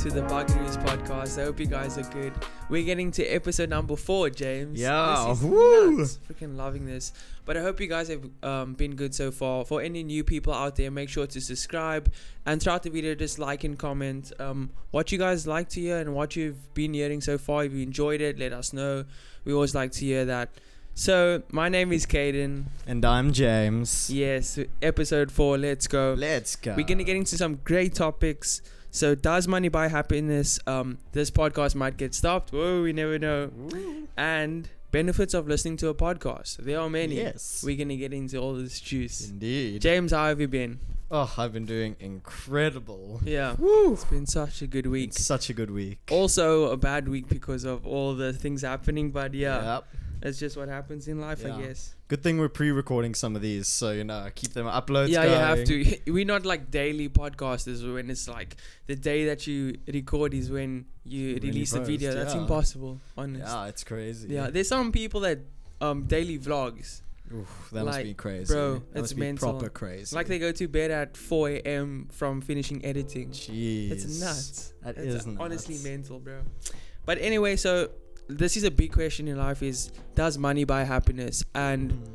to the Buggeries podcast. I hope you guys are good. We're getting to episode number 4, James. Yeah, this is woo! nuts. Freaking loving this. But I hope you guys have been good so far. For any new people out there, make sure to subscribe and throughout the video just like and comment what you guys like to hear and what you've been hearing so far. If you enjoyed it, let us know. We always like to hear that. So my name is Caden. And I'm James. Yes, episode 4. Let's go. Let's go. We're gonna get into some great topics. So, does money buy happiness? This podcast might get stopped. Whoa, we never know. Ooh. And benefits of listening to a podcast. There are many. Yes. We're gonna get into all this juice. Indeed. James, how have you been? Oh, I've been doing incredible. Yeah. Woo. It's been such a good week. It's such a good week. Also a bad week because of all the things happening. But yeah, Yep. it's just what happens in life, Yeah. I guess. Good thing we're pre-recording some of these, so keep them uploads Yeah, going. you have to. We're not like daily podcasters when it's like the day that you record is when you When you release the video. post, That's yeah. impossible, honest. Yeah, it's crazy. Yeah, there's some people that daily vlogs. Oof, that must like, be crazy. bro, that it's must be mental. proper crazy. Like they go to bed at 4 a.m. from finishing editing. Jeez. It's nuts. That It's is nuts. honestly mental, bro. But anyway, so this is a big question in life: is does money buy happiness? And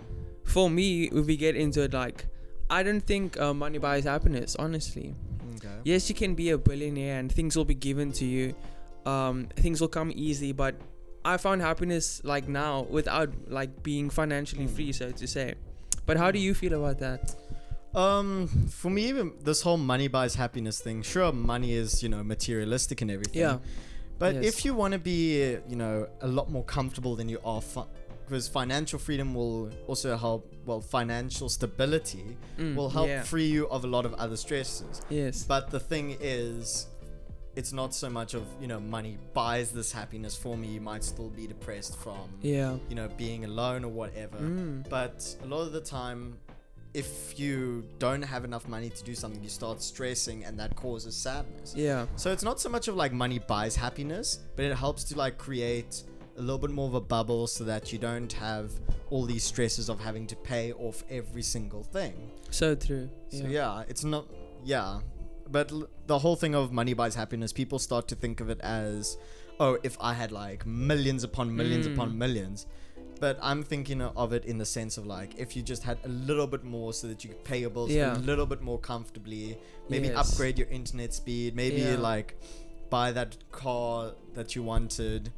for me, if we get into it, like I don't think money buys happiness. Honestly, Okay. yes, you can be a billionaire and things will be given to you. Things will come easily, but I found happiness like now without like being financially free, so to say. But how do you feel about that? For me, this whole money buys happiness thing, sure, money is, materialistic and everything. Yeah. But Yes. if you want to be, a lot more comfortable than you are, because financial freedom will also help, financial stability will help yeah. free you of a lot of other stresses. Yes. But the thing is, it's not so much of, money buys this happiness for me. You might still be depressed from, Yeah. being alone or whatever. But a lot of the time, if you don't have enough money to do something, you start stressing and that causes sadness. Yeah. So it's not so much of like money buys happiness, but it helps to like create a little bit more of a bubble so that you don't have all these stresses of having to pay off every single thing. So true. So it's not, but the whole thing of money buys happiness, people start to think of it as, oh, if I had like millions upon millions upon millions. But I'm thinking of it in the sense of like, if you just had a little bit more so that you could pay your bills a little bit more comfortably, maybe upgrade your internet speed, maybe like buy that car that you wanted,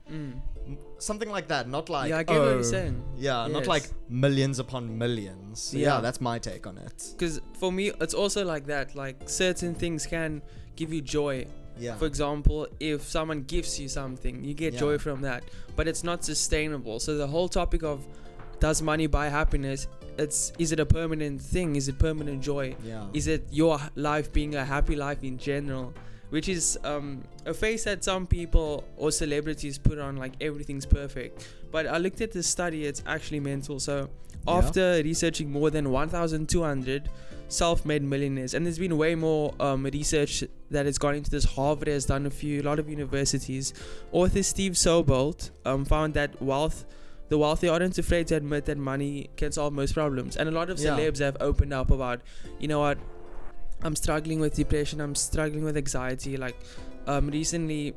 something like that. Not like, I get what you're saying. Yeah, not like millions upon millions. So yeah, that's my take on it. Because for me, it's also like that. Like certain things can give you joy. Yeah. For example, if someone gives you something, you get joy from that, but it's not sustainable. So the whole topic of does money buy happiness? Is it a permanent thing? Is it permanent joy? Yeah. Is it your life being a happy life in general? Which is a face that some people or celebrities put on, like everything's perfect. But I looked at this study, it's actually mental. So after researching more than 1,200 self-made millionaires, and there's been way more research that has gone into this. Harvard has done a lot of universities. Author Steve Sobol found that the wealthy aren't afraid to admit that money can solve most problems. And a lot of celebs have opened up about, you know what, I'm struggling with depression, I'm struggling with anxiety. Like recently,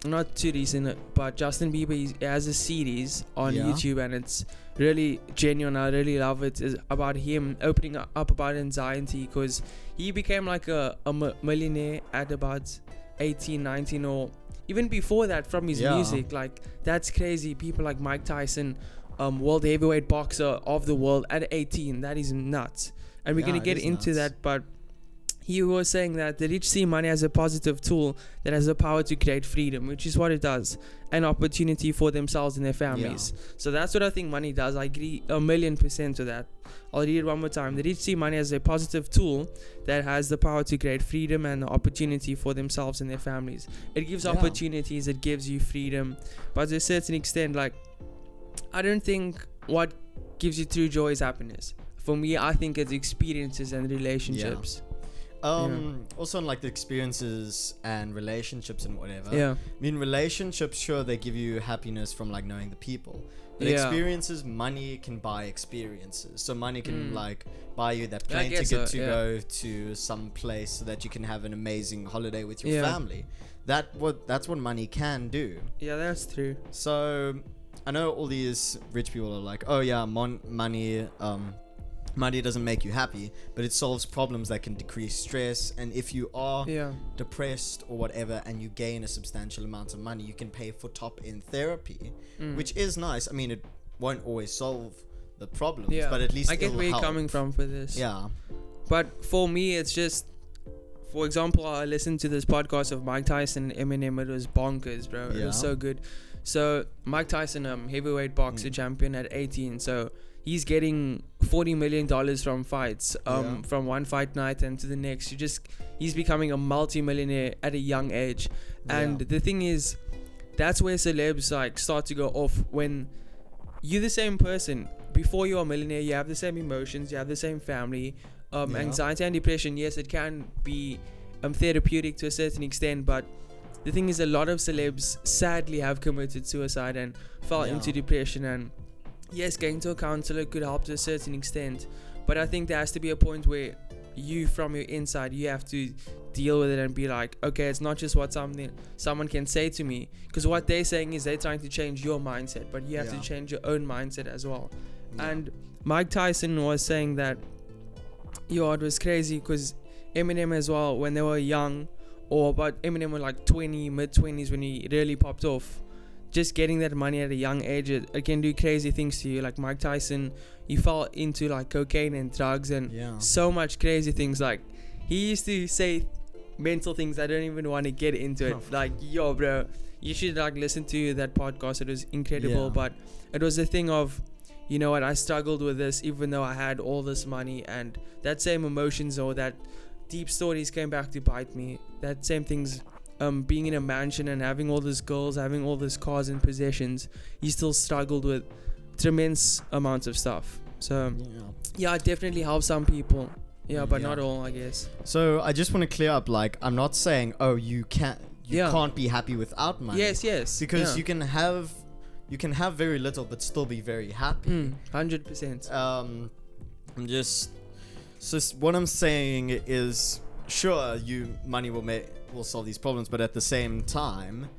not too recent, but Justin Bieber, he has a series on YouTube and it's really genuine. I really love it. It's about him opening up about anxiety because he became like a millionaire at about 18, 19 or even before that from his music. Like that's crazy. People like Mike Tyson, world heavyweight boxer of the world at 18. That is nuts. And we're going to get into that, but he was saying that the rich see money as a positive tool that has the power to create freedom, which is what it does, and opportunity for themselves and their families. So that's what I think money does. I agree 1,000,000% to that. I'll read it one more time. The rich see money as a positive tool that has the power to create freedom and opportunity for themselves and their families. It gives opportunities, it gives you freedom, but to a certain extent, like, I don't think what gives you true joy is happiness. For me, I think it's experiences and relationships. Also on like the experiences and relationships and whatever. Yeah. I mean, relationships, sure, they give you happiness from like knowing the people, But experiences, money can buy experiences. So money can like buy you that plane ticket to go to some place so that you can have an amazing holiday with your family. That's what money can do. Yeah, that's true. So I know all these rich people are like, oh yeah, money doesn't make you happy, but it solves problems that can decrease stress. And if you are depressed or whatever and you gain a substantial amount of money, you can pay for top-end therapy, which is nice. I mean, it won't always solve the problems, but at least I get where you're coming from for this. Yeah. But for me, it's just, for example, I listened to this podcast of Mike Tyson and Eminem. It was bonkers, bro. It was so good. So Mike Tyson, heavyweight boxer champion at 18. So he's getting $40 million from fights, from one fight night and to the next. He's becoming a multi-millionaire at a young age. And the thing is, that's where celebs like start to go off. When you're the same person, before you're a millionaire, you have the same emotions, you have the same family. Anxiety and depression, yes, it can be therapeutic to a certain extent, but the thing is, a lot of celebs sadly have committed suicide and fell into depression. And yes, going to a counselor could help to a certain extent, but I think there has to be a point where you, from your inside, you have to deal with it and be like, okay, it's not just what someone can say to me, because what they're saying is they're trying to change your mindset, but you have to change your own mindset as well. And Mike Tyson was saying that it was crazy because Eminem as well, when they were young, but Eminem was like mid-20s when he really popped off. Just getting that money at a young age, it can do crazy things to you. Like Mike Tyson, he fell into like cocaine and drugs and so much crazy things. Like, he used to say mental things. I don't even want to get into it. Like, yo, bro, you should like listen to that podcast. It was incredible. But it was a thing of, you know what, I struggled with this even though I had all this money, and that same emotions or that deep stories came back to bite me. That same things, being in a mansion and having all these girls, having all these cars and possessions, he still struggled with tremendous amounts of stuff. So it definitely helps some people, but not all, I guess. So I just want to clear up, like, I'm not saying you can't be happy without money. Yes, because you can have very little but still be very happy. 100%. I'm just what I'm saying is, sure, money will solve these problems, but at the same time,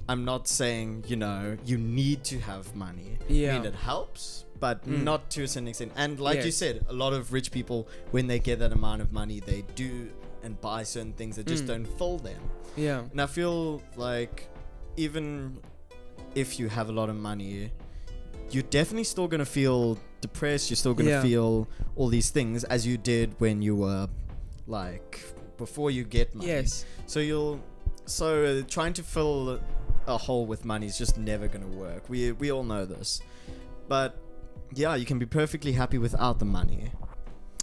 I'm not saying, you need to have money. I mean, it helps, but not to a certain extent. And like you said, a lot of rich people, when they get that amount of money, they do and buy certain things that just don't fill them. Yeah. And I feel like even if you have a lot of money, you're definitely still going to feel depressed. You're still going to feel all these things as you did when you were like before you get money. Yes. So trying to fill a hole with money is just never going to work. We all know this. But you can be perfectly happy without the money.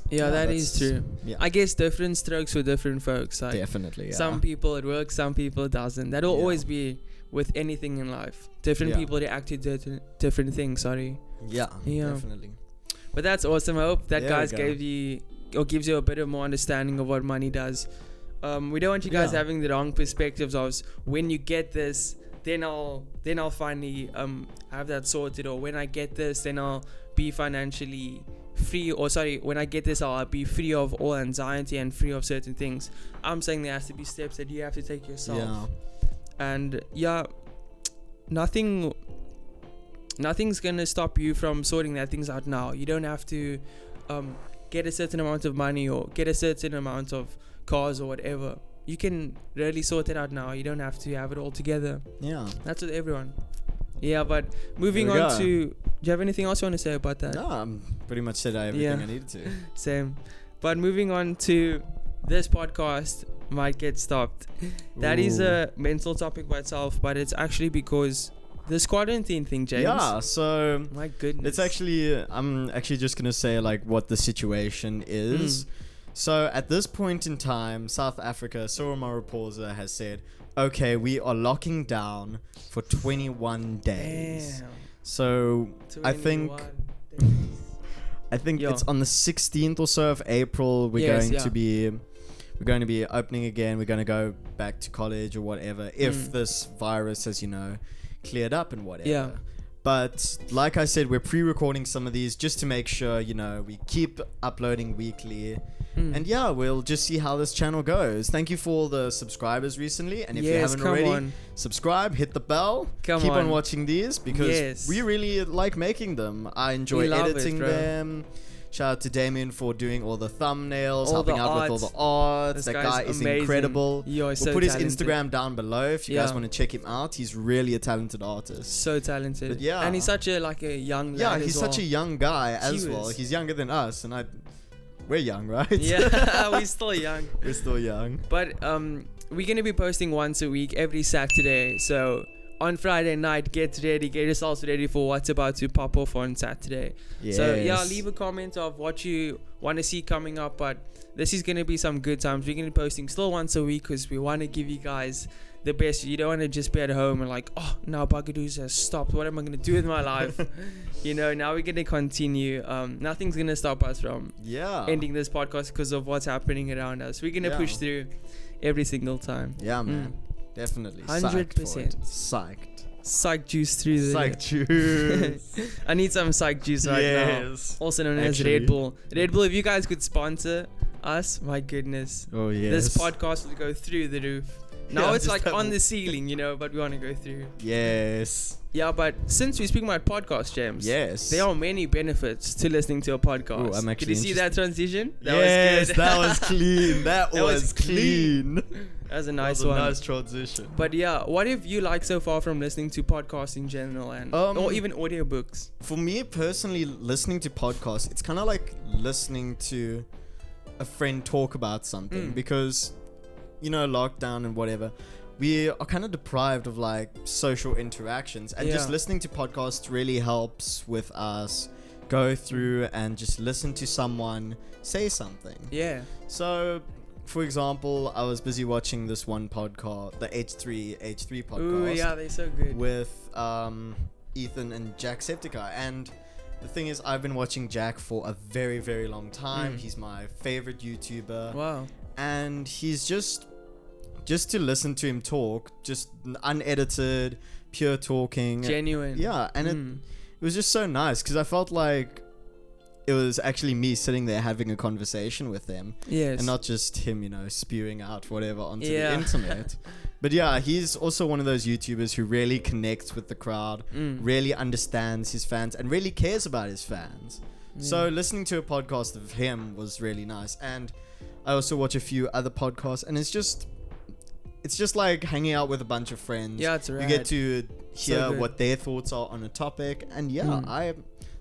Yeah, that is true. Yeah. I guess different strokes for different folks. Like, definitely. Yeah. Some people it works, some people it doesn't. That'll always be with anything in life. Different people react to different things. Sorry. Yeah, definitely. But that's awesome. I hope that guys gives you a bit of more understanding of what money does. We don't want you guys having the wrong perspectives of when you get this, then I'll finally have that sorted, or when I get this, then I'll be financially free, or when I get this, I'll be free of all anxiety and free of certain things. I'm saying there has to be steps that you have to take yourself. And nothing's gonna stop you from sorting that things out now. You don't have to get a certain amount of money or get a certain amount of cars or whatever. You can really sort it out now. You don't have to have it all together. Yeah, that's with everyone. Yeah, but moving on to, do you have anything else you want to say about that? No, I'm pretty much said everything I needed to. Same. But moving on to this podcast might get stopped. That is a mental topic by itself, but it's actually because this quarantine thing, James. Yeah, so my goodness. It's actually, I'm actually just going to say like what the situation is. So at this point in time, South Africa, Cyril Ramaphosa has said, okay, we are locking down for 21 days. Damn. So I think it's on the 16th or so of April we're going to be opening again. We're going to go back to college or whatever if this virus has, cleared up and whatever. But like I said, we're pre-recording some of these just to make sure, we keep uploading weekly. And yeah, we'll just see how this channel goes. Thank you for all the subscribers recently. And if you haven't already, subscribe, hit the bell. Keep on watching these because we really like making them. I enjoy editing them. Shout out to Damien for doing all the thumbnails, helping out with all the art. That guy is incredible. We'll put his Instagram down below if you guys want to check him out. He's really a talented artist. So talented. But and he's such a young lad. Yeah, he's such a young guy as well. He's younger than us, and we're young, right? Yeah, we're still young. We're still young. But we're gonna be posting once a week, every Saturday. So on Friday night, get yourselves ready for what's about to pop off on Saturday. Yes. So yeah, leave a comment of what you want to see coming up. But this is gonna be some good times. We're gonna be posting still once a week because we want to give you guys the best. You don't want to just be at home and now Bugadoos has stopped. What am I gonna do with my life? Now we're gonna continue. Nothing's gonna stop us from ending this podcast because of what's happening around us. We're gonna push through every single time. Yeah, man. Definitely. 100%. Psych juice through the psych juice. I need some psych juice right now. Also known as Red Bull. Red Bull, if you guys could sponsor us, my goodness. Oh yes. This podcast will go through the roof. Now it's on the ceiling, but we want to go through. Yes. Yeah, but since we're speaking about podcast, James, yes, there are many benefits to listening to a podcast. Ooh, I'm actually Did you see that transition? That was good. That was clean. That was clean. That was a nice one. Nice transition. But yeah, what have you liked so far from listening to podcasts in general, and or even audiobooks? For me personally, listening to podcasts, it's kind of like listening to a friend talk about something because, lockdown and whatever, we are kind of deprived of social interactions, and just listening to podcasts really helps with us go through and just listen to someone say something. Yeah. So, for example, I was busy watching this one podcast, the H3 podcast. Ooh, yeah, they're so good. With Ethan and Jacksepticeye. And the thing is, I've been watching Jack for a very, very long time. He's my favorite YouTuber. Wow. And he's just to listen to him talk, just unedited, pure talking. Genuine. Yeah, and it was just so nice because I felt like it was actually me sitting there having a conversation with him. Yes. And not just him, spewing out whatever onto the internet. But yeah, he's also one of those YouTubers who really connects with the crowd, really understands his fans, and really cares about his fans. So listening to a podcast of him was really nice. And I also watch a few other podcasts, and it's just like hanging out with a bunch of friends. Yeah, it's rad. You get to hear what their thoughts are on a topic, and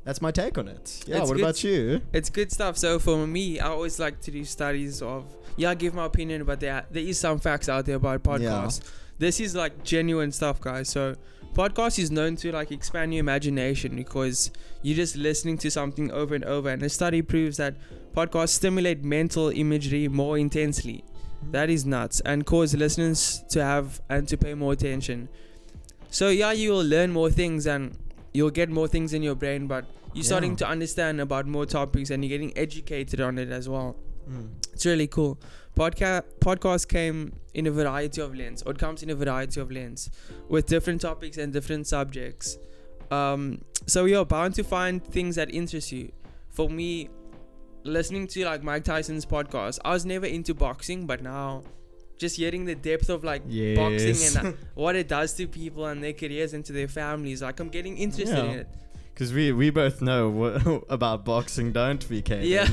that's my take on it. Yeah, what about you? It's good stuff. So for me, I always like to do studies of give my opinion, but there is some facts out there about podcasts. This is genuine stuff, guys. So podcast is known to expand your imagination because you're just listening to something over and over, and a study proves that podcasts stimulate mental imagery more intensely. That is nuts, and cause listeners to have and to pay more attention. So you will learn more things and you'll get more things in your brain, but you're starting to understand about more topics and you're getting educated on it as well. It's really cool. Podcast came in a variety of lens, or it comes in a variety of lens with different topics and different subjects. So you're bound to find things that interest you. For me, listening to Mike Tyson's podcast, I was never into boxing, but now just hearing the depth of boxing and what it does to people and their careers and to their families, I'm getting interested in it. Because we both know about boxing, don't we, Kaden?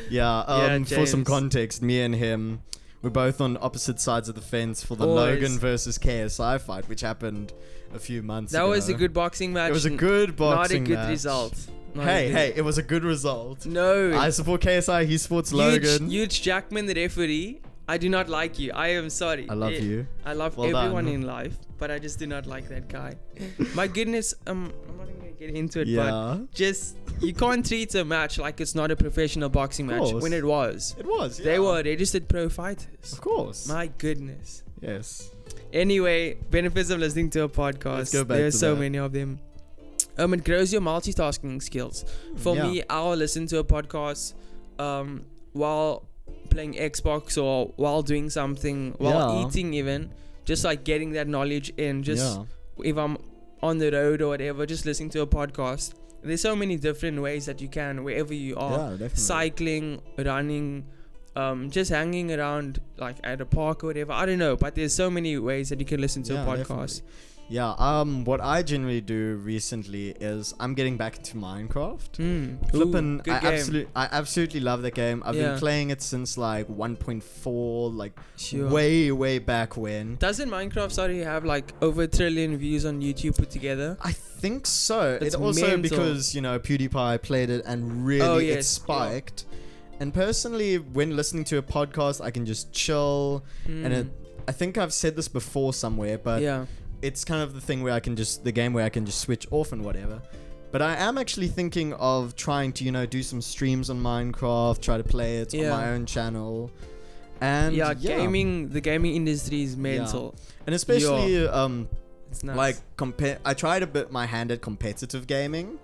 Yeah. For some context, me and him, we're both on opposite sides of the fence for the Logan versus KSI fight, which happened a few months ago. That was a good boxing match. It was a good boxing match. Not a good result. Hey, it was a good result. No. I support KSI, he supports Logan. Huge Jackman, the referee. I do not like you. I am sorry. I love you. I love everyone in life, but I just do not like that guy. My goodness, I'm not even going to get into it, but just, you can't treat a match like it's not a professional boxing match when it was. It was, They were registered pro fighters. Of course. My goodness. Yes. Anyway, benefits of listening to a podcast. Let's go back There's so many of them. It grows your multitasking skills. For me, I'll listen to a podcast while playing Xbox or while doing something, while eating even, just getting that knowledge in. Just if I'm on the road or whatever, just listening to a podcast. There's so many different ways that you can, wherever you are. Yeah, definitely. Cycling, running, just hanging around like at a park or whatever. I don't know, but there's so many ways that you can listen to a podcast. Definitely. Yeah, what I generally do recently is I'm getting back into Minecraft. Flippin', I absolutely love that game. I've been playing it since like 1.4, like way back when. Doesn't Minecraft already have like over 1 trillion views on YouTube put together? I think so. It's it also mental. Because, PewDiePie played it and really it spiked. And personally, when listening to a podcast, I can just chill. And I think I've said this before somewhere, but it's kind of the thing where the game where I can just switch off and whatever. But I am actually thinking of trying to, do some streams on Minecraft, try to play it on my own channel. And the gaming industry is mental. And especially, it's nuts. I tried a bit my hand at competitive gaming.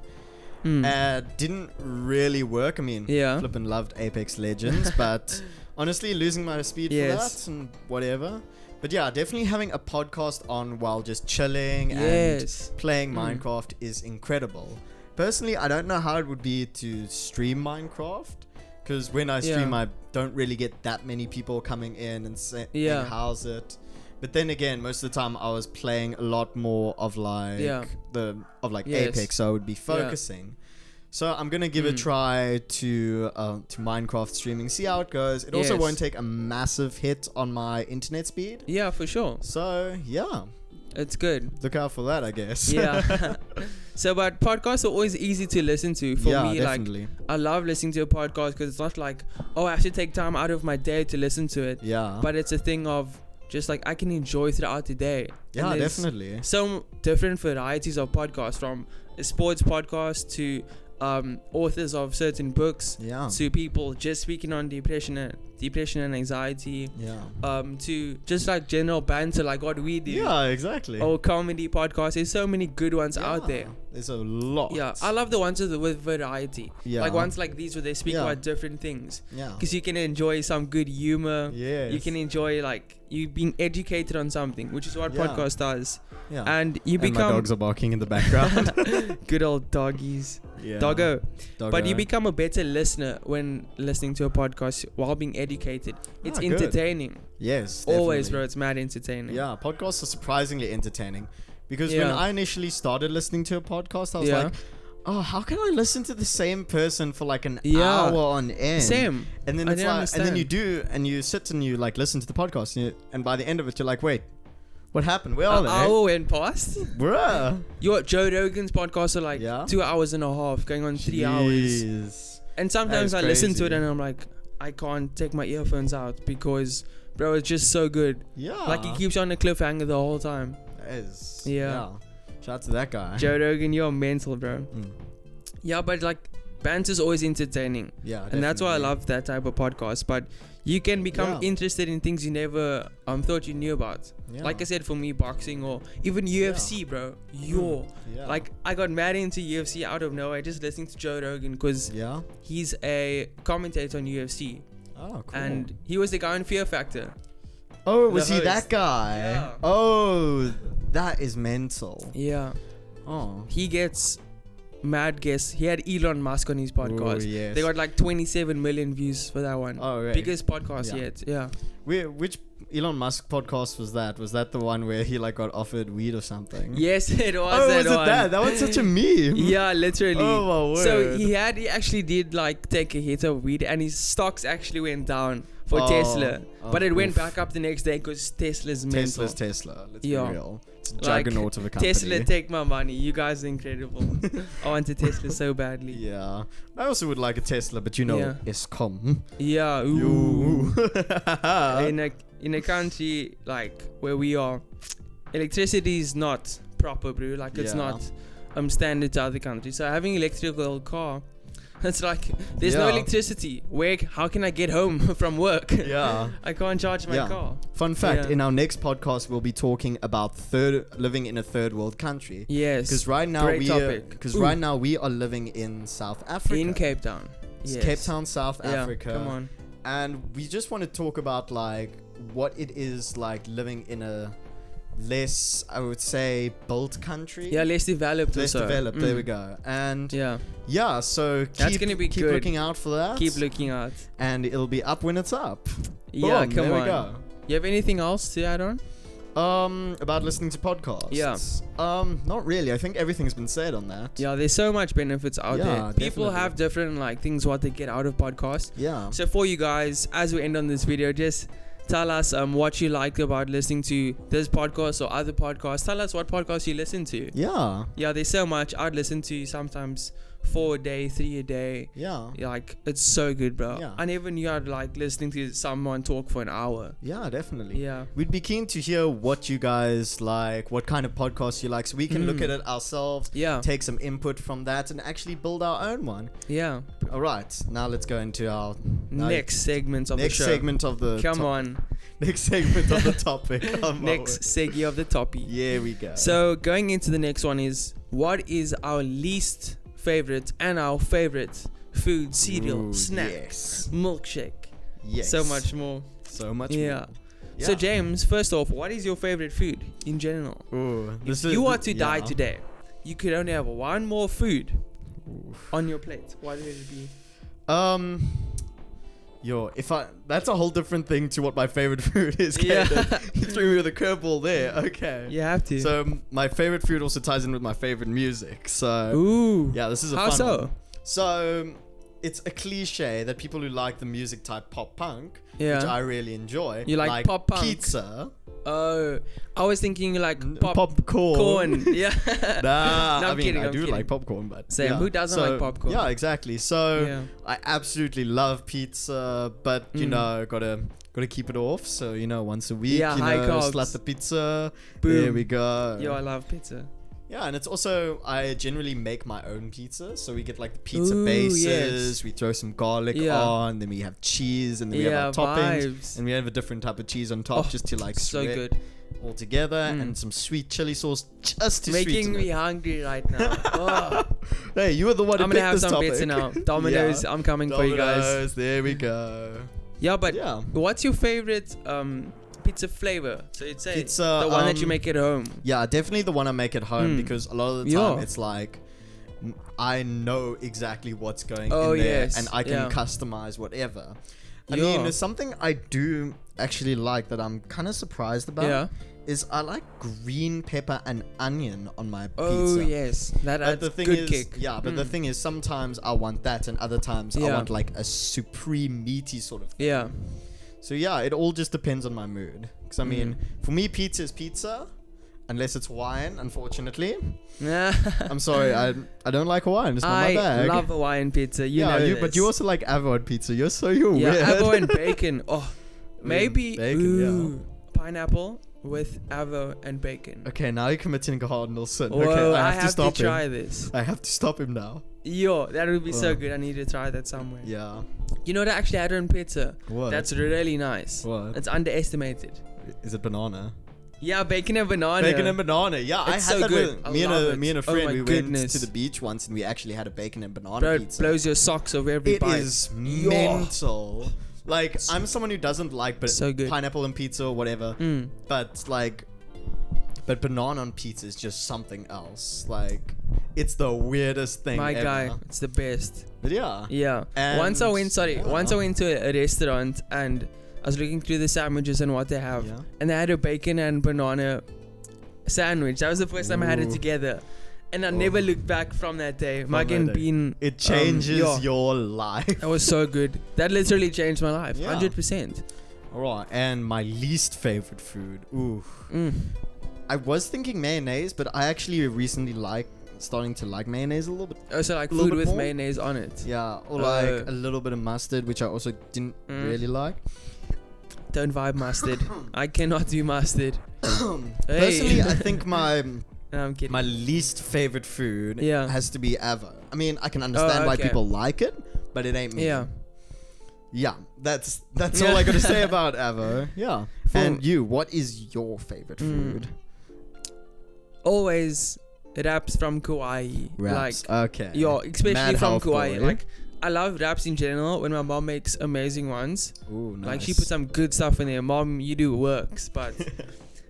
Didn't really work. I mean, flippin' loved Apex Legends, but honestly, losing my speed for that and whatever. But yeah, definitely having a podcast on while just chilling and playing Minecraft is incredible. Personally, I don't know how it would be to stream Minecraft, because when I stream, I don't really get that many people coming in and saying how's it. But then again, most of the time I was playing a lot more of Apex, so I would be focusing. So I'm gonna give a try to Minecraft streaming, see how it goes. It also won't take a massive hit on my internet speed. Yeah, for sure. So it's good. Look out for that, I guess. Yeah. So, but podcasts are always easy to listen to. For me, definitely. like, I love listening to a podcast because it's not like, I have to take time out of my day to listen to it. Yeah. But it's a thing of just like I can enjoy throughout the day. Yeah, definitely. So different varieties of podcasts, from a sports podcast to authors of certain books, to people just speaking on depression and anxiety, to just like general banter like what we do. Yeah, exactly. Or comedy podcasts. There's so many good ones out there. There's a lot. Yeah, I love the ones with variety. Yeah. Like ones like these where they speak about different things. Yeah. Because you can enjoy some good humor. Yes. You can enjoy like you being educated on something, which is what podcast does. Yeah. And you become. And my dogs are barking in the background. Good old doggies. Yeah. Doggo. But you become a better listener when listening to a podcast while being educated. It's entertaining. Good. Yes, definitely. Always, bro. It's mad entertaining. Yeah, podcasts are surprisingly entertaining. Because when I initially started listening to a podcast, I was like, oh, how can I listen to the same person for like an hour on end? Same. And then it's like, and then you do, and you sit and you like listen to the podcast, and by the end of it, you're like, wait, what happened? Where are they? Hour went past. Bruh. Your Joe Rogan's podcasts are like 2 hours and a half, going on 3 hours. And sometimes I listen to it and I'm like, I can't take my earphones out because, bro, it's just so good. Yeah. Like he keeps you on a cliffhanger the whole time. Yeah. Shout out to that guy. Joe Rogan, you're mental, bro. Yeah, but like banter's always entertaining. Yeah, and that's why I love that type of podcast. But you can become interested in things you never thought you knew about. Yeah. Like I said, for me, boxing or even UFC, bro. Like I got mad into UFC out of nowhere just listening to Joe Rogan because he's a commentator on UFC. Oh, cool. And he was the guy on Fear Factor. Oh, was he that guy? Yeah. Oh, that is mental. Yeah. Oh. He gets mad guests. He had Elon Musk on his podcast. Oh, yes. They got like 27 million views for that one. Oh, right. Biggest podcast yet. Yeah. Which Elon Musk podcast was that? Was that the one where he like got offered weed or something? Yes, it was. Oh, was it that? That was such a meme. Yeah, literally. Oh, my word. So he actually did like take a hit of weed, and his stocks actually went down for Tesla, but it went back up the next day because Tesla's mental. Tesla. Let's be real. It's a juggernaut of a company. Tesla, take my money. You guys are incredible. I want a Tesla so badly. Yeah. I also would like a Tesla, but Eskom. Yeah. Ooh. In a country like where we are, electricity is not proper, bro. Like it's not standard to other countries. So having electrical car, it's like there's no electricity. How can I get home from work? Yeah. I can't charge my car. Fun fact, in our next podcast we'll be talking about living in a third world country. Yes. Because right now we are living in South Africa. In Cape Town. Yes. Cape Town, South Africa. Come on. And we just want to talk about like what it is like living in a less, I would say, built country. Yeah, less developed. Less also. developed. There we go. And yeah, so that's gonna be keep good. looking out for that. Keep looking out. And it'll be up when it's up. Yeah, Boom, come there on. we go. You have anything else to add on? About listening to podcasts. Yeah. Not really. I think everything's been said on that. Yeah, there's so much benefits out there. People definitely. have different like things what they get out of podcasts. Yeah. So for you guys, as we end on this video, just tell us what you like about listening to this podcast or other podcasts. Tell us what podcasts you listen to. Yeah. Yeah, there's so much. I'd listen to sometimes 4 a day, 3 a day. Yeah. Like, it's so good, bro. Yeah. I never knew I'd like listening to someone talk for an hour. Yeah, definitely. Yeah. We'd be keen to hear what you guys like, what kind of podcasts you like, so we can look at it ourselves, Yeah. take some input from that, and actually build our own one. Yeah. All right, now let's go into our Next segment of the show. next segment of the Come on. next segment of the topic. Next seggy of the topic. Yeah, we go. So going into the next one is, what is our least favorite and our favorite food, cereal, snack, milkshake, so much more. So much Yeah. more. So James, first off, what is your favorite food in general? Ooh, If you were to die today, you could only have one more food on your plate. What would it be? That's a whole different thing to what my favorite food is. Yeah. You threw me with a curveball there. Okay. You have to. So my favorite food also ties in with my favorite music. So Ooh. yeah, this is a How fun so? one. So it's a cliche that people who like the music type pop punk, which I really enjoy, You like pop punk? pizza. Oh, I was thinking like Popcorn. corn. Yeah. Nah, No, I I'm mean, kidding, I I'm do kidding. like popcorn, but Same. Who doesn't like popcorn? Yeah, exactly. So Yeah. I absolutely love pizza, but you know, gotta keep it off. So once a week, Yeah, high carbs. slat the pizza. Boom. There we go. Yo, I love pizza. Yeah, and it's also, I generally make my own pizza. So we get like the pizza Ooh, bases, yes. we throw some garlic Yeah. on, then we have cheese, and then we have our toppings, vibes. and we have a different type of cheese on top, Oh, just to like so sweat good. all together, Mm. and some sweet chili sauce just to Making sweeten me it. hungry right now. Oh. Hey, you were the one who I'm gonna picked have this some topic. pizza now. Domino's, Yeah. I'm coming for you guys. Domino's, there we go. Yeah, but Yeah. what's your favorite pizza flavor? So you'd say Pizza, the one that you make at home. Yeah, definitely the one I make at home, Mm. because a lot of the time Yeah. it's like I know exactly what's going Oh, in there, yes, and I can yeah. customize whatever. I Yeah. mean, there's something I do actually like that I'm kind of surprised about. Yeah. Is I like green pepper and onion on my Oh pizza. yes, that But adds the thing good is, kick. yeah. But the Mm. thing is, sometimes I want that, and other times I Yeah. want like a supreme meaty sort of. Yeah. So yeah, it all just depends on my mood. Because I mean, for me, pizza is pizza, unless it's Hawaiian. Unfortunately, I'm sorry, I don't like Hawaiian. It's not my I bag. love Hawaiian pizza. You know but you this. also like avocado pizza. You're Yeah, weird. avo and bacon. Oh, maybe bacon, pineapple with avo and bacon. Okay, now you're committing a cardinal sin. Whoa, Okay, I I have to stop him. try this. I have to stop him now. Yo, that would be so Oh. good. I need to try that somewhere. Yeah. You know what I actually had on pizza? What? That's really nice. What? It's underestimated. Is it banana? Yeah, bacon and banana. Bacon and banana. Yeah, I had It's so that good. with I me and love a it. Oh friend. my We goodness. went to the beach once, and we actually had a bacon and banana Bro, it pizza. blows your socks off every It bite. is mental. Like, I'm someone who doesn't like So good. pineapple on pizza or whatever, Mm. but banana on pizza is just something else. Like, it's the weirdest thing My ever. guy, it's the best. But yeah. Yeah. And- once I went yeah. to a restaurant and I was looking through the sandwiches and what they have, Yeah. and they had a bacon and banana sandwich. That was the first time I had it Ooh. together, and I never looked back from that day. Mug that and day. bean. It changes yeah. your life. That was so good. That literally changed my life. Yeah. 100%. Alright, and my least favorite food. Ooh. Mm. I was thinking mayonnaise, but I actually recently starting to like mayonnaise a little bit. Also, like A little food bit with more? mayonnaise on it. Yeah, or like a little bit of mustard, which I also didn't really like. Don't vibe mustard. I cannot do mustard. Personally, I think my No, I'm kidding. my least favorite food Yeah. has to be avo. I mean, I can understand why okay. people like it, but it ain't me. Yeah. Yeah, that's all I gotta say about avo. Yeah. And For- you, what is your favorite food? Always wraps from Kauai. Wraps. Like, Okay. yo, especially Mad from health Kauai. boy. Like, I love wraps in general. When my mom makes amazing ones, Ooh, nice. like she puts some good stuff in there. Mom, you do works, but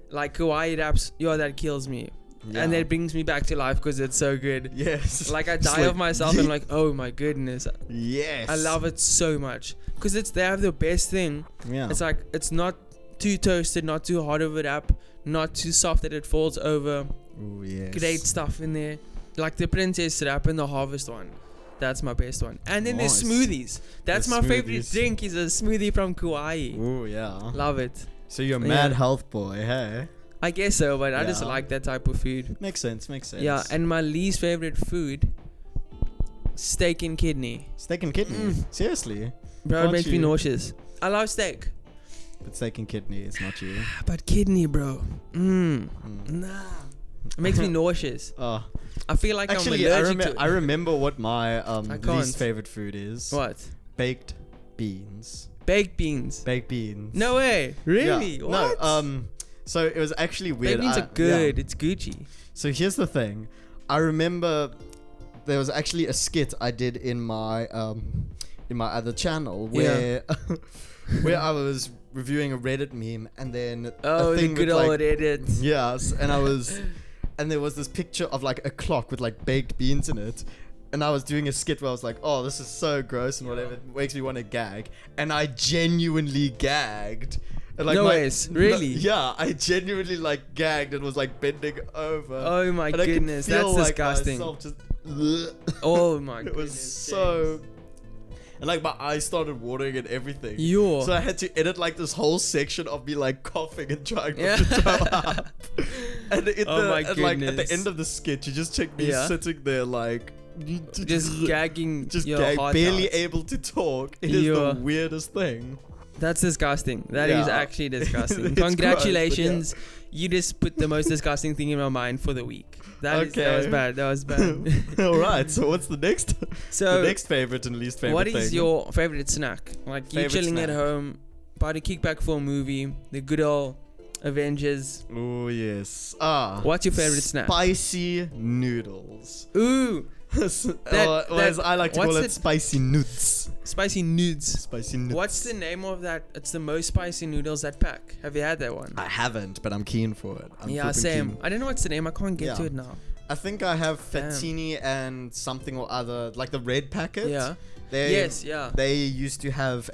like Kawaii wraps, that kills me. Yeah. And that brings me back to life because it's so good. Yes. Like I die of myself and like, oh my goodness. Yes. I love it so much because they have the best thing. Yeah. It's like it's not too toasted, not too hard of a wrap, not too soft that it falls over. Ooh, yes. Great stuff in there. Like the Princess wrap and the Harvest one. That's my best one. And then there's smoothies. That's my favorite drink is a smoothie from Kauai. Ooh, yeah. Love it. So you're a mad health boy, hey? I guess so, but I just like that type of food. Makes sense. Yeah, and my least favorite food, steak and kidney. Steak and kidney? Seriously? Bro, it makes me nauseous. I love steak. But steak and kidney, it's not you. But kidney, bro. Nah. It makes me nauseous. Oh. I feel like actually, I'm allergic to it. I remember what my least favorite food is. What? Baked beans. Baked beans? Baked beans. No way. Really? Yeah. What? No, so it was actually weird. Baked beans are good. Yeah. It's Gucci. So here's the thing. I remember there was actually a skit I did in my other channel where where I was reviewing a Reddit meme and then the good old Reddit. Yes, and there was this picture of like a clock with like baked beans in it. And I was doing a skit where I was like, oh, this is so gross and whatever. It makes me want to gag. And I genuinely gagged. And like really? Yeah, I genuinely like gagged and was like bending over. Oh my goodness, that's disgusting. Oh my goodness. It was so... And like my eyes started watering and everything. So I had to edit like this whole section of me like coughing and trying not to throw up. And at the end of the skit, you just check me sitting there like... just gagging, barely able to talk. It is the weirdest thing. That's disgusting. That is actually disgusting. Congratulations. Gross, you just put the most disgusting thing in my mind for the week. That was bad. All right. So what's the next? The next favorite and least favorite thing? What is your favorite snack? Like you're chilling at home, about to kick back for a movie, the good old Avengers. Oh yes. What's your favorite snack? Spicy noodles. Ooh. As I like to call it, spicy nudes. Spicy nudes. Spicy nudes. What's the name of that? It's the most spicy noodles that pack. Have you had that one? I haven't, but I'm keen for it. Same. Keen. I don't know what's the name. I can't get to it now. I think I have fettuccine and something or other, like the red packet. Yeah. They used to have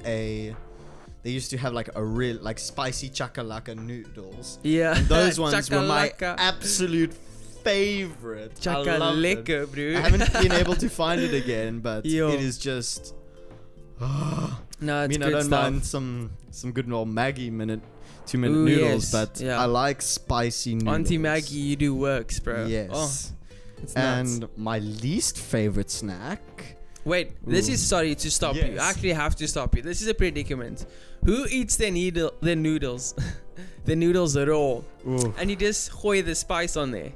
like a real like spicy chakalaka noodles. Yeah. And those ones were my absolute favorite. Chakalaka, bro. I haven't been able to find it again, but it is just. No, it's I don't mind some good old Maggie 2-minute noodles, but I like spicy noodles. Auntie Maggie, you do works, bro. Yes. It's nuts. And my least favorite snack. Wait, this is sorry to stop you. I actually have to stop you. This is a predicament. Who eats their noodles? The noodles raw. Ooh. And you just hoy the spice on there.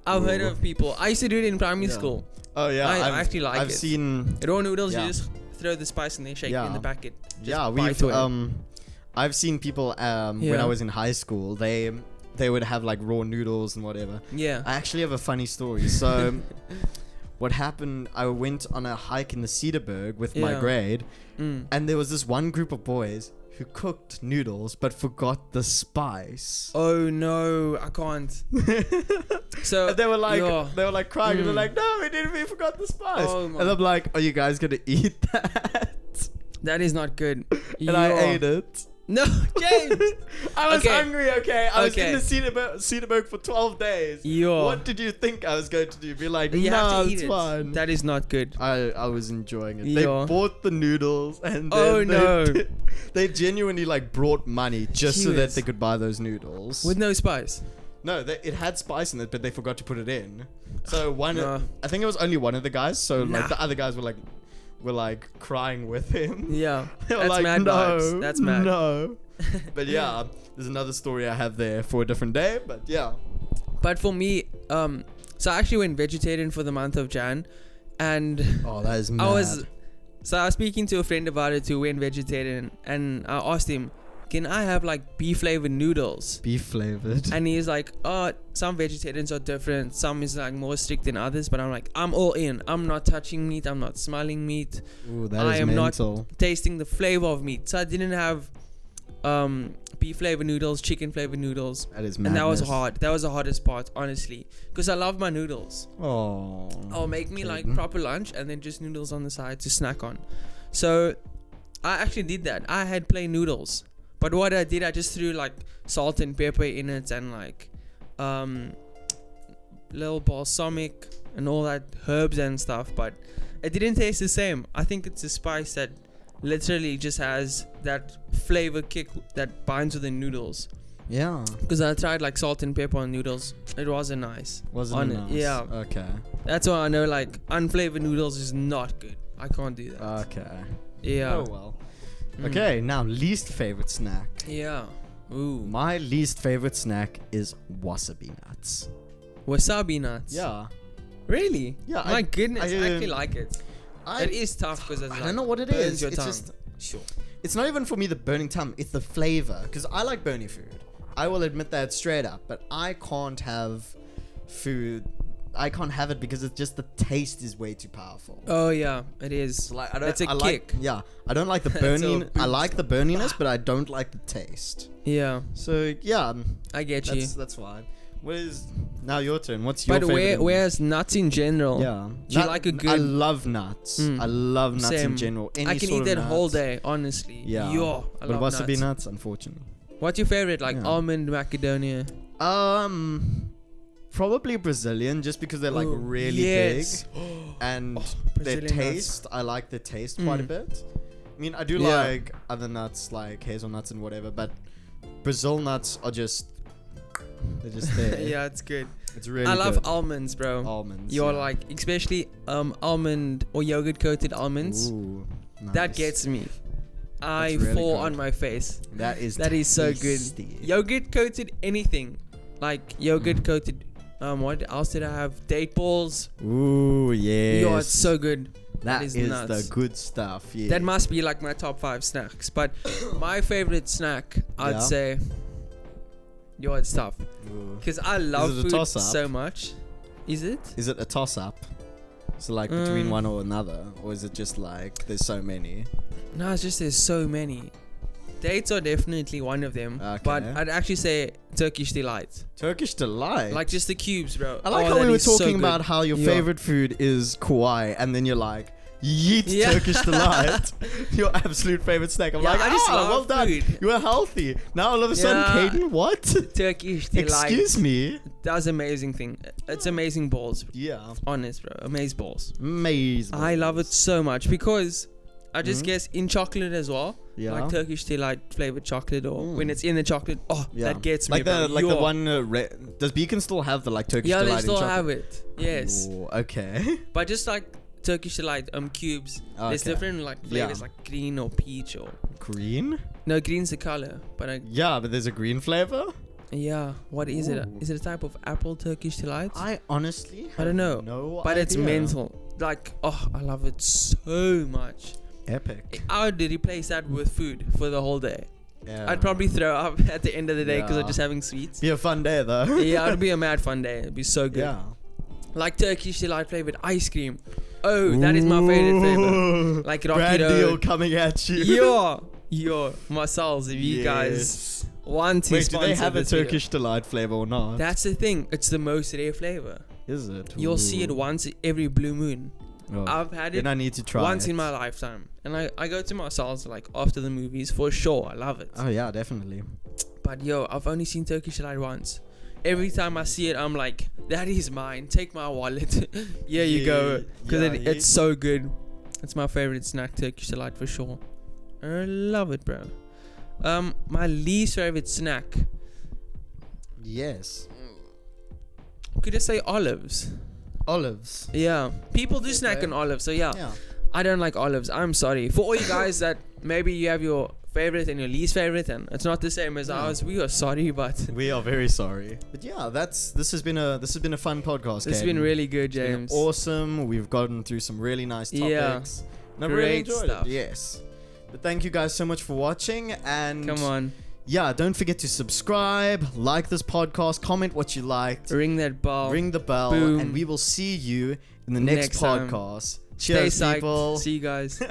I've heard of people. I used to do it in primary school. Oh yeah, I actually like it. I've seen raw noodles. You just throw the spice in there, shake it in the packet. I've seen people when I was in high school. They would have like raw noodles and whatever. Yeah. I actually have a funny story. So what happened? I went on a hike in the Cedarburg with my grade, and there was this one group of boys who cooked noodles but forgot the spice. Oh no, I can't. So and they were like crying and they're like, no, we forgot the spice. And I'm like, are you guys gonna eat that? That is not good. And I ate it. No, James. I was hungry, okay? I was in the Cedarburg for 12 days. What did you think I was going to do? Be like, no, it's fine. That is not good. I was enjoying it. They bought the noodles and they genuinely like brought money just so that they could buy those noodles. With no spice? No, it had spice in it, but they forgot to put it in. So I think it was only one of the guys. So like the other guys were like crying with him. Yeah. They were That's like, mad vibes. That's mad. No. But yeah, there's another story I have there for a different day. But yeah. But for me, so I actually went vegetarian for the month of Jan, and that is mad. I was speaking to a friend about it who went vegetarian, and I asked him, can I have like beef flavored noodles? Beef flavored. And he's like, some vegetarians are different. Some is like more strict than others. But I'm like, I'm all in. I'm not touching meat. I'm not smelling meat. Ooh, I am mental. not tasting the flavor of meat. So I didn't have beef flavored noodles, chicken flavored noodles. That is And madness. that was hard. That was the hardest part, honestly, because I love my noodles. Oh. I'll make me like Jaden. proper lunch and then just noodles on the side to snack on. So I actually did that. I had plain noodles, but what I did, I just threw like salt and pepper in it and like little balsamic and all that herbs and stuff, but it didn't taste the same. I think it's a spice that literally just has that flavor kick that binds with the noodles. Yeah. Because I tried like salt and pepper on noodles, it wasn't nice. Wasn't it nice? Yeah. Okay. That's why I know like unflavored noodles is not good. I can't do that. Okay. Yeah. Oh well. Okay, now least favorite snack. Yeah. Ooh. My least favorite snack is wasabi nuts. Wasabi nuts. Yeah. Really? Yeah. My goodness, I actually I like it. It is tough because I don't know what it is. Your It's tongue. just Sure. it's not even for me the burning tongue. It's the flavor. Because I like burning food. I will admit that straight up. But I can't have food. I can't have it because it's just the taste is way too powerful. Oh yeah, it is. So, like, I don't, It's a I kick. Like, yeah, I don't like the It's a burning. I boost. like the burniness, but I don't like the taste. Yeah, So yeah, I get you. that's fine. What is now your turn? What's your But favorite? where's nuts in general? Yeah, Do you like a I good? love nuts. I love nuts Same. in general. Any I can sort eat of that whole nuts. day, honestly. Yeah, Yo, I but love wasabi nuts. nuts, unfortunately. What's your favorite? Like Yeah. almond macadamia. Probably Brazilian, just because they're like Oh, really yes. big, and their Brazilian nuts. taste. I like the taste quite a bit. I mean, I do Yeah. like other nuts like hazelnuts and whatever, but Brazil nuts are just they're just there. Yeah, it's good. It's really I love good. almonds, bro. Almonds. You're yeah. like, especially almond or yogurt coated almonds. Ooh, That nice. gets me. I That's really fall good. on my face. That is so good. tasty. Yogurt coated anything, like yogurt coated. What else did I have? Date balls. Ooh, yes. Yo, it's so good. that is nuts. the good stuff. Yeah. That must be like my top 5 snacks. But my favorite snack, I'd Yeah. say. Yo, it's tough. Ooh. Because I love it a food toss-up? so much. Is it? Is it a toss up? So like between Um, one or another, or is it just like there's so many? No, it's just there's so many. Dates are definitely one of them. Okay. But I'd actually say Turkish Delight. Turkish delight. Like just the cubes, bro. I like Oh, how that we were is so talking good. about how your Yeah. favorite food is Kauai, and then you're like, yeet Yeah. Turkish delight, your absolute favorite snack. I'm Yeah, like, I just love well done. food. You are healthy. Now all of a sudden, Yeah. Caden, what? Turkish Delight. Excuse me. That's amazing thing. It's amazing balls. Yeah. Honest, bro. Amazing balls. Amazing. I love it so much because I just Mhm. guess in chocolate as well. Yeah. Like Turkish Delight flavored chocolate, or when it's in the chocolate. Oh, Yeah. that gets like me. the bro. like the Yo. one. Does Beacon still have the like Turkish Yeah, delight they still in chocolate? have it. Yes, Ooh, okay. but just like Turkish Delight cubes. There's Okay. different like flavors, Yeah. like green or peach or Green? no, green's the color. But Yeah, but there's a green flavor. yeah, what is it? Ooh. Is it a type of apple Turkish Delight? I honestly I don't know. No But it's idea. mental. Like, oh, I love it so much. Epic. I would replace that with food for the whole day. Yeah. I'd probably throw up at the end of the day because Yeah. I'm just having sweets. be a fun day though. Yeah, it'd be a mad fun day. It'd be so good. Yeah. Like Turkish Delight flavored ice cream. Oh, that is my favorite flavor. Ooh. Like Brand Rocky deal Road. coming at you. Yo, muscles. If you guys Yes. want to Wait, do they sponsor have a this video. Turkish delight flavor or not? That's the thing. It's the most rare flavor. Is it? You'll see it Ooh. once every blue moon. Oh. I've had it Then I need to try once it. in my lifetime, and I go to my salsa like after the movies for sure. I love it. Oh yeah, definitely. But yo, I've only seen Turkish Delight once. Every time I see it, I'm like, that is mine. Take my wallet. Here you go. Because yeah, it's so good. It's my favorite snack, Turkish Delight for sure. I love it, bro. My least favorite snack. Yes. Could I say olives? Olives. Yeah. People do snack Okay. on olives, so yeah. Yeah. I don't like olives. I'm sorry. For all you guys that maybe you have your favorite and your least favorite and it's not the same as ours, we are sorry, but We are very sorry. But yeah, this has been a fun podcast. it's been Caden. really good, It's been James. awesome. We've gotten through some really nice topics. Yeah. And I've really Great enjoyed stuff. it. Yes. But thank you guys so much for watching, and Come on. yeah, don't forget to subscribe, like this podcast, comment what you liked, Ring that bell. ring the bell, Boom. and we will see you in the next Next time. podcast. Stay Cheers, psyched. people. See you guys.